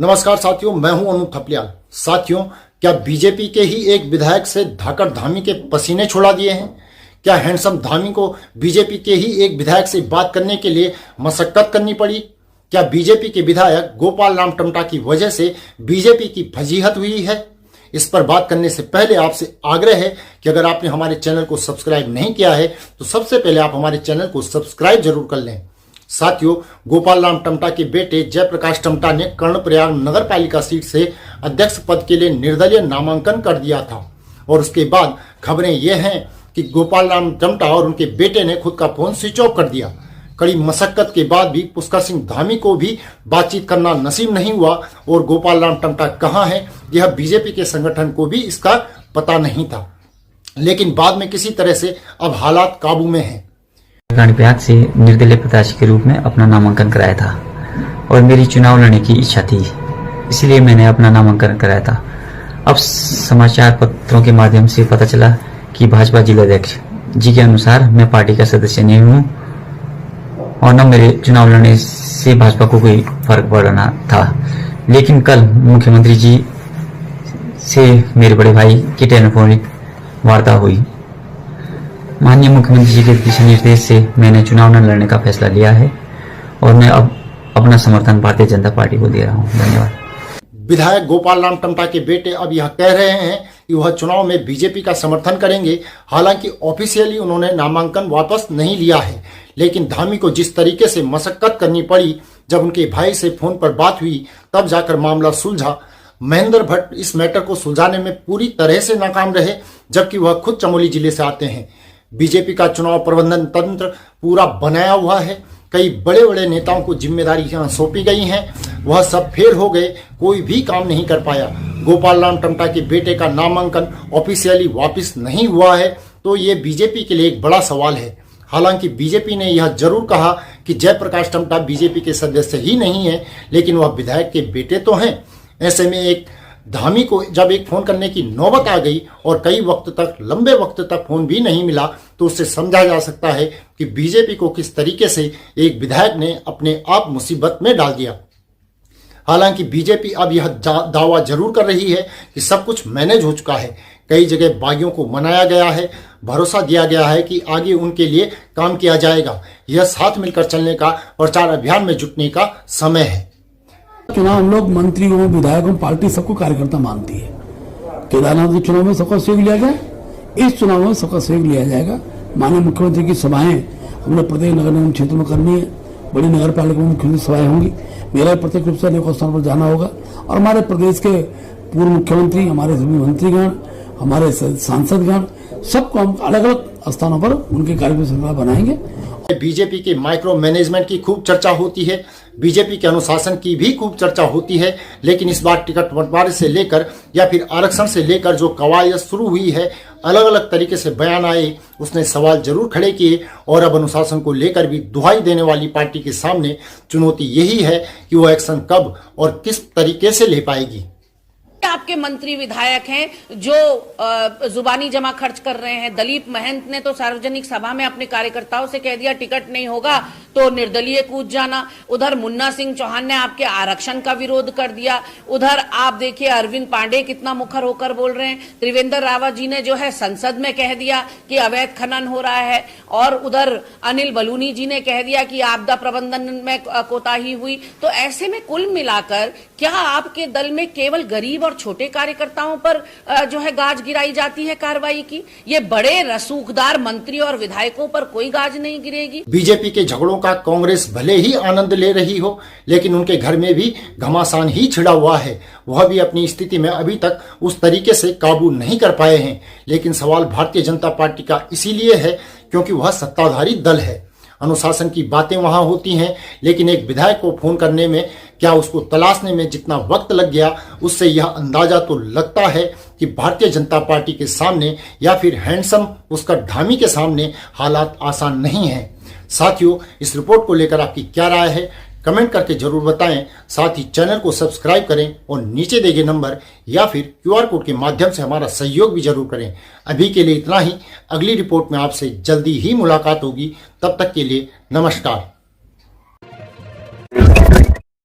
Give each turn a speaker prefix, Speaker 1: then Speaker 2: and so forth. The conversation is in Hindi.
Speaker 1: नमस्कार साथियों, मैं हूं अनु थपलियाल। साथियों, क्या बीजेपी के ही एक विधायक से धाकड़ धामी के पसीने छुड़ा दिए हैं? क्या हैंडसम धामी को बीजेपी के ही एक विधायक से बात करने के लिए मशक्कत करनी पड़ी? क्या बीजेपी के विधायक गोपाल राम टमटा की वजह से बीजेपी की फजीहत हुई है? इस पर बात करने से पहले आपसे आग्रह है कि अगर आपने हमारे चैनल को सब्सक्राइब नहीं किया है तो सबसे पहले आप हमारे चैनल को सब्सक्राइब जरूर कर लें। साथियों, गोपाल राम टमटा के बेटे जयप्रकाश टमटा ने कर्णप्रयाग नगर पालिका सीट से अध्यक्ष पद के लिए निर्दलीय नामांकन कर दिया था और उसके बाद खबरें ये हैं कि गोपाल राम टमटा और उनके बेटे ने खुद का फोन स्विच ऑफ कर दिया। कड़ी मशक्कत के बाद भी पुष्कर सिंह धामी को भी बातचीत करना नसीब नहीं हुआ और गोपाल राम टमटा कहाँ है यह बीजेपी के संगठन को भी इसका पता नहीं था, लेकिन बाद में किसी तरह से अब हालात काबू में हैं।
Speaker 2: कर्णप्रयाग से निर्दलीय प्रत्याशी के रूप में अपना नामांकन कराया था और मेरी चुनाव लड़ने की इच्छा थी, इसलिए मैंने अपना नामांकन कराया था। अब समाचार पत्रों के माध्यम से पता चला कि भाजपा जिलाध्यक्ष जी के अनुसार मैं पार्टी का सदस्य नहीं हूँ और न मेरे चुनाव लड़ने से भाजपा को कोई फर्क पड़ना था। लेकिन कल मुख्यमंत्री जी से मेरे बड़े भाई की टेलीफोनिक वार्ता हुई। माननीय मुख्यमंत्री जी के दिशा निर्देश से मैंने चुनाव न लड़ने का फैसला लिया है और मैं अब अपना समर्थन भारतीय जनता पार्टी को दे रहा हूं। धन्यवाद।
Speaker 1: विधायक गोपाल राम टमटा के बेटे अब यह कह रहे हैं कि वह चुनाव में बीजेपी का समर्थन करेंगे। हालांकि ऑफिशियली उन्होंने नामांकन वापस नहीं लिया है, लेकिन धामी को जिस तरीके से मशक्कत करनी पड़ी जब उनके भाई से फोन पर बात हुई तब जाकर मामला सुलझा। महेंद्र भट्ट इस मैटर को सुलझाने में पूरी तरह से नाकाम रहे, जबकि वह खुद चमोली जिले से आते हैं। बीजेपी का चुनाव प्रबंधन तंत्र पूरा बनाया हुआ है। कई बड़े बड़े नेताओं को जिम्मेदारियां सौंपी गई हैं, वह सब फेल हो गए, कोई भी काम नहीं कर पाया। गोपाल राम टमटा के बेटे का नामांकन ऑफिशियली वापस नहीं हुआ है, तो ये बीजेपी के लिए एक बड़ा सवाल है। हालांकि बीजेपी ने यह जरूर कहा कि जयप्रकाश टमटा बीजेपी के सदस्य ही नहीं है, लेकिन वह विधायक के बेटे तो हैं। ऐसे में एक धामी को जब एक फोन करने की नौबत आ गई और कई वक्त तक, लंबे वक्त तक फोन भी नहीं मिला, तो उससे समझा जा सकता है कि बीजेपी को किस तरीके से एक विधायक ने अपने आप मुसीबत में डाल दिया। हालांकि बीजेपी अब यह दावा जरूर कर रही है कि सब कुछ मैनेज हो चुका है। कई जगह बागियों को मनाया गया है, भरोसा दिया गया है कि आगे उनके लिए काम किया जाएगा। यह साथ मिलकर चलने का, प्रचार अभियान में जुटने का समय है।
Speaker 3: चुनाव हम लोग मंत्रियों, विधायकों, पार्टी सबको कार्यकर्ता मानती है। केदारनाथ के चुनाव में सबका सहयोग लिया गया, इस चुनाव में सबका सहयोग लिया जाएगा। माननीय मुख्यमंत्री की सभाएं हमने प्रत्येक नगर निगम क्षेत्र में करनी है। बड़ी नगर पालिका में मुख्यमंत्री सभाएं होंगी, मेरा प्रत्येक रूप से अनेक स्थानों पर जाना होगा और हमारे प्रदेश के पूर्व मुख्यमंत्री, हमारे सभी मंत्रीगण, हमारे सांसदगण, सबको हम अलग अलग स्थानों पर उनके कार्यक्रम बनाएंगे।
Speaker 1: बीजेपी के माइक्रो मैनेजमेंट की खूब चर्चा होती है, बीजेपी के अनुशासन की भी खूब चर्चा होती है, लेकिन इस बार टिकट बंटवारे से लेकर या फिर आरक्षण से लेकर जो कवायद शुरू हुई है, अलग अलग तरीके से बयान आए, उसने सवाल जरूर खड़े किए और अब अनुशासन को लेकर भी दुहाई देने वाली पार्टी के सामने चुनौती यही है कि वो एक्शन कब और किस तरीके से ले पाएगी।
Speaker 4: आपके मंत्री विधायक हैं जो जुबानी जमा खर्च कर रहे हैं। दलीप महंत ने तो सार्वजनिक सभा में अपने कार्यकर्ताओं से कह दिया टिकट नहीं होगा तो निर्दलीय कूद जाना। उधर मुन्ना सिंह चौहान ने आपके आरक्षण का विरोध कर दिया। उधर आप देखिए अरविंद पांडे कितना मुखर होकर बोल रहे हैं। त्रिवेंद्र रावत जी ने जो है संसद में कह दिया कि अवैध खनन हो रहा है और उधर अनिल बलूनी जी ने कह दिया कि आपदा प्रबंधन में कोताही हुई। तो ऐसे में कुल मिलाकर क्या आपके दल में केवल गरीब और छोटे कार्यकर्ताओं पर जो है गाज गिराई जाती है कार्रवाई की? ये बड़े रसूखदार मंत्री और विधायकों पर कोई गाज नहीं गिरेगी।
Speaker 1: बीजेपी के झगड़ों का कांग्रेस भले ही आनंद ले रही हो, लेकिन उनके घर में भी घमासान ही छिड़ा हुआ है। वह भी अपनी स्थिति में अभी तक उस तरीके से काबू नहीं कर पाए हैं। लेकिन सवाल भारतीय जनता पार्टी का इसीलिए है क्योंकि वह सत्ताधारी दल है। अनुशासन की बातें वहां होती हैं, लेकिन एक विधायक को फोन करने में, क्या उसको तलाशने में जितना वक्त लग गया, उससे यह अंदाजा तो लगता है कि भारतीय जनता पार्टी के सामने या फिर हैंडसम पुष्कर धामी के सामने हालात आसान नहीं हैं। साथियों, इस रिपोर्ट को लेकर आपकी क्या राय है, कमेंट करके जरूर बताएं। साथ ही चैनल को सब्सक्राइब करें और नीचे दिए गए नंबर या फिर क्यूआर कोड के माध्यम से हमारा सहयोग भी जरूर करें। अभी के लिए इतना ही। अगली रिपोर्ट में आपसे जल्दी ही मुलाकात होगी। तब तक के लिए नमस्कार।